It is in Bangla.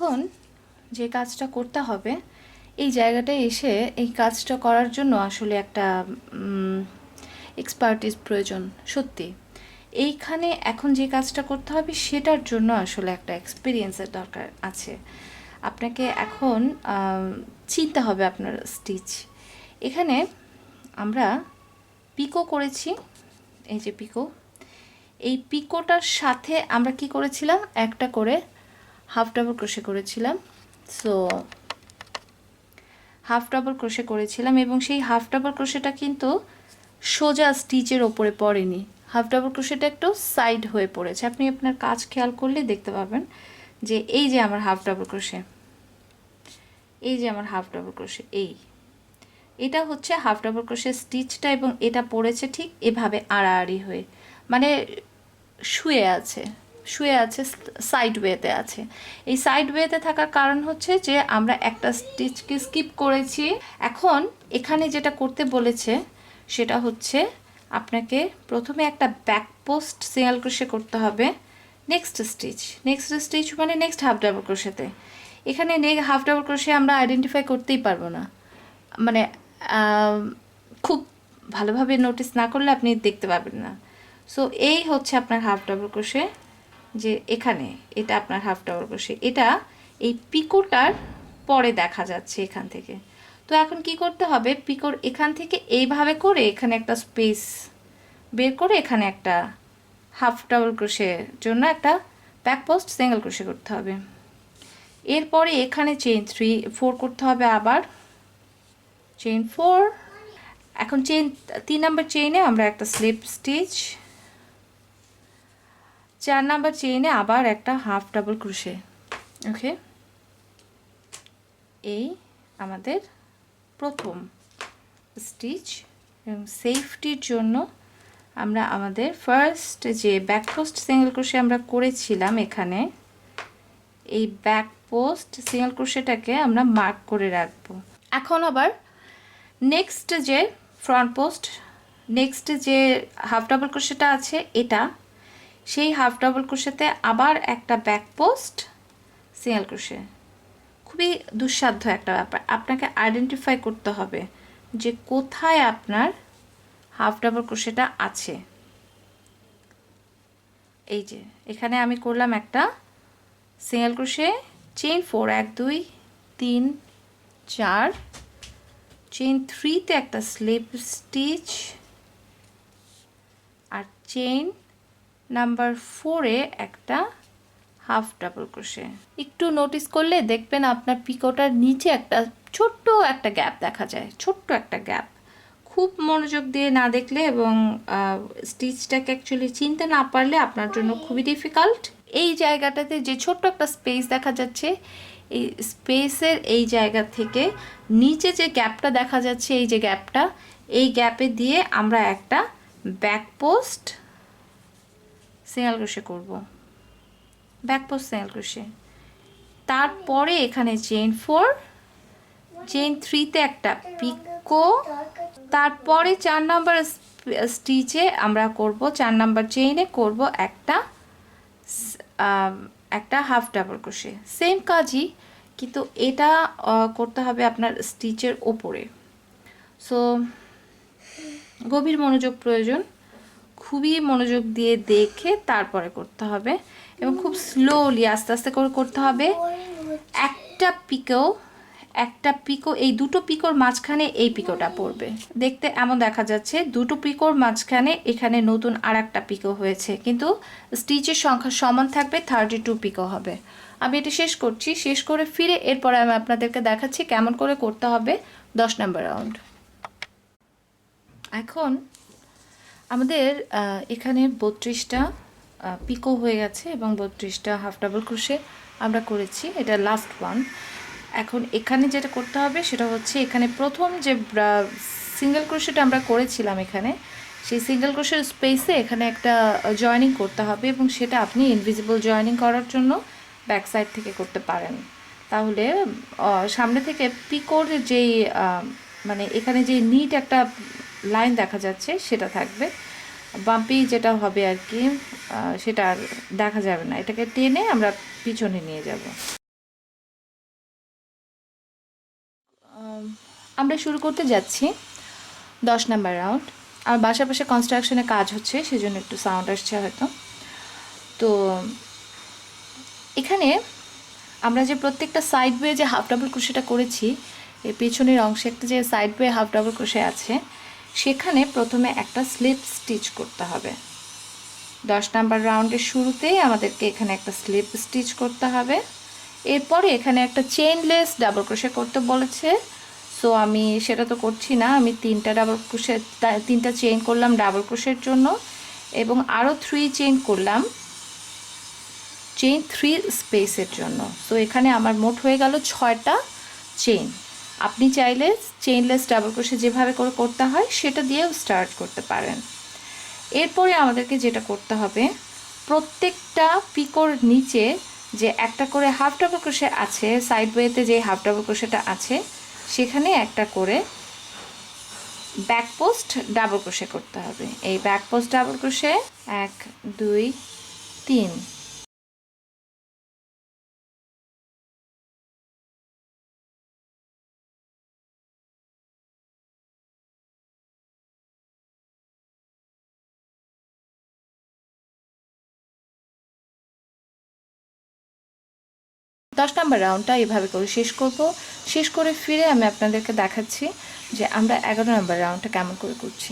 এখন যে কাজটা করতে হবে, এই জায়গাটায় এসে এই কাজটা করার জন্য আসলে একটা এক্সপার্টিস প্রয়োজন সত্যি। এইখানে এখন যে কাজটা করতে হবে সেটার জন্য আসলে একটা এক্সপিরিয়েন্সের দরকার আছে। আপনাকে এখন চিনতে হবে আপনার স্টিচ। এখানে আমরা পিকো করেছি, এই যে পিকো, এই পিকোটার সাথে আমরা কি করেছিলাম, একটা করে হাফ ডাবল ক্রোশে করেছিলাম। সো হাফ ডাবল ক্রোশে করেছিলাম এবং সেই হাফ ডাবল ক্রোশেটা কিন্তু সোজা স্টিচের ওপরে পড়েনি, হাফ ডাবল ক্রোশেটা একটু সাইড হয়ে পড়েছে। আপনি আপনার কাজ খেয়াল করলে দেখতে পাবেন যে এই যে আমার হাফ ডাবল ক্রোশে, এই যে আমার হাফ ডাবল ক্রোশে, এটা হচ্ছে হাফ ডাবল ক্রোশে স্টিচটা, এবং এটা পড়েছে ঠিক এভাবে আড়াআড়ি হয়ে, মানে শুয়ে আছে সাইড ওয়েতে আছে। এই সাইড ওয়েতে থাকার কারণ হচ্ছে যে আমরা একটা স্টিচকে স্কিপ করেছি। এখন এখানে যেটা করতে বলেছে সেটা হচ্ছে আপনাকে প্রথমে একটা ব্যাক পোস্ট সিঙ্গেল ক্রোশে করতে হবে নেক্সট স্টিচ মানে নেক্সট হাফ ডাবল ক্রোশেতে। এখানে হাফ ডাবল ক্রোশে আমরা আইডেন্টিফাই করতেই পারবো না, মানে খুব ভালোভাবে নোটিস না করলে আপনি দেখতে পাবেন না। সো এই হচ্ছে আপনার হাফ ডাবল ক্রোশে, যে এখানে এটা আপনার হাফ ডাবল ক্রোশে, এটা এই পিকোটার পরে দেখা যাচ্ছে এখান থেকে। তো এখন কি করতে হবে, পিকোর এখান থেকে এইভাবে করে এখানে একটা স্পেস বের করে এখানে একটা হাফ ডাবল ক্রোশের জন্য একটা ব্যাক পোস্ট সিঙ্গেল ক্রোশে করতে হবে। এরপরে এখানে চেইন 4 করতে হবে, আবার চেইন 4। এখন 3 নাম্বার চেইনে আমরা একটা স্লিপ স্টিচ, 4 নাম্বার চেইনে আবার একটা হাফ ডাবল ক্রোশে। ওকে, এই আমাদের প্রথম স্টিচ। এবং সেফটির জন্য আমরা আমাদের ফার্স্ট যে ব্যাক পোস্ট সিঙ্গেল ক্রোশে আমরা করেছিলাম এখানে, এই ব্যাক পোস্ট সিঙ্গেল ক্রোশেটাকে আমরা মার্ক করে রাখবো। এখন আবার নেক্সট যে ফ্রন্ট পোস্ট, নেক্সট যে হাফ ডাবল ক্রোশেটা আছে এটা, সেই হাফ ডাবল ক্রোশেতে আবার একটা ব্যাক পোস্ট সিঙ্গেল ক্রোশে। খুবই দুঃসাধ্য একটা ব্যাপার, আপনাকে আইডেন্টিফাই করতে হবে যে কোথায় আপনার হাফ ডাবল ক্রোশেটা আছে। এই যে এখানে আমি করলাম একটা সিঙ্গেল ক্রোশে, চেইন 4, 1 2 3 4, চেইন 3তে একটা স্লিপ স্টিচ, আর চেইন নাম্বার 4-এ একটা হাফ ডাবল ক্রোশে। একটু নোটিস করলে দেখবেন আপনার পিকোটার নিচে একটা ছোট্ট একটা গ্যাপ দেখা যায়, ছোট্ট একটা গ্যাপ। খুব মনোযোগ দিয়ে না দেখলে এবং স্টিচটাকে অ্যাকচুয়ালি চিনতে না পারলে আপনার জন্য খুবই ডিফিকাল্ট। এই জায়গাটাতে যে ছোট্ট একটা স্পেস দেখা যাচ্ছে, এই স্পেসের এই জায়গা থেকে নিচে যে গ্যাপটা দেখা যাচ্ছে, এই যে গ্যাপটা, এই গ্যাপে দিয়ে আমরা একটা ব্যাক পোস্ট সিঙ্গেল ক্রোশে করব, ব্যাক পোস্ট সিঙ্গেল ক্রোশে। তারপরে এখানে চেইন 4, চেইন 3তে একটা পিকো, তারপরে 4 নাম্বার স্টিচে আমরা করব, 4 নাম্বার চেইনে করব একটা হাফ ডাবল ক্রোশে। সেম কাজই, কিন্তু এটা করতে হবে আপনার স্টিচের ওপরে। সো গভীর মনোযোগ প্রয়োজন, খুবই মনোযোগ দিয়ে দেখে তারপরে করতে হবে এবং খুব স্লোলি আস্তে আস্তে করে করতে হবে। একটা পিকো এই দুটো পিকোর মাঝখানে এই পিকোটা পড়বে, দেখতে এমন দেখা যাচ্ছে। দুটো পিকোর মাঝখানে এখানে নতুন আর একটা পিকো হয়েছে, কিন্তু স্টিচের সংখ্যা সমান থাকবে, 32 পিকো হবে। আমি এটা শেষ করছি, শেষ করে ফিরে এরপরে আমি আপনাদেরকে দেখাচ্ছি কেমন করে করতে হবে 10 নাম্বার রাউন্ড। এখন আমাদের এখানে 32টা পিকো হয়ে গেছে এবং 32টা হাফ ডাবল ক্রোশে আমরা করেছি, এটা লাস্ট ওয়ান। এখন এখানে যেটা করতে হবে সেটা হচ্ছে, এখানে প্রথম যে সিঙ্গেল ক্রোশেটা আমরা করেছিলাম এখানে, সেই সিঙ্গেল ক্রোশের স্পেসে এখানে একটা জয়েনিং করতে হবে এবং সেটা আপনি ইনভিজিবল জয়েনিং করার জন্য ব্যাক সাইড থেকে করতে পারেন। তাহলে সামনে থেকে পিকোর যেই মানে এখানে যে নিট একটা লাইন দেখা যাচ্ছে সেটা থাকবে, বাম্পি যেটা হবে আর কি সেটা আর দেখা যাবে না। এটাকে টেনে আমরা পিছনে নিয়ে যাব। আমরা শুরু করতে যাচ্ছি 10 নাম্বার রাউন্ড। আর বাসার পাশে কনস্ট্রাকশনে কাজ হচ্ছে, সেজন্য একটু সাউন্ড আসছে হয়তো। তো এখানে আমরা যে প্রত্যেকটা সাইড ওয়ে যে হাফ ডাবল ক্রোশেটা করেছি, এই পেছনের অংশে একটা যে side way half double crochet আছে, সেখানে প্রথমে একটা স্লিপ স্টিচ করতে হবে। 10 নাম্বার রাউন্ডের শুরুতেই আমাদেরকে এখানে একটা স্লিপ স্টিচ করতে হবে। এরপরে এখানে একটা চেইনলেস ডাবল ক্রোশে করতে বলেছে, সো আমি সেটা তো করছি না। আমি 3টা চেইন করলাম ডাবল ক্রোশের জন্য, এবং আরও 3 চেইন করলাম চেইন 3 স্পেসের জন্য। সো এখানে আমার মোট হয়ে গেল 6টা চেইন। আপনি চাইলে চেইনলেস ডাবল ক্রোশে যেভাবে করে করতে হয় সেটা দিয়েও স্টার্ট করতে পারেন। এরপরে আমাদেরকে যেটা করতে হবে, প্রত্যেকটা পিকোর নিচে যে একটা করে হাফ ডাবল ক্রোশে আছে, সাইড ওয়েতে যে হাফ ডাবল ক্রোশেটা আছে, সেখানে একটা করে ব্যাক পোস্ট ডাবল ক্রোশে করতে হবে। এই back post double crochet 1 2 3 10 number রাউন্ডটা এভাবে করে শেষ করব। শেষ করে ফিরে আমি আপনাদেরকে দেখাচ্ছি যে আমরা 11 নাম্বার রাউন্ডটা কেমন করে করছি।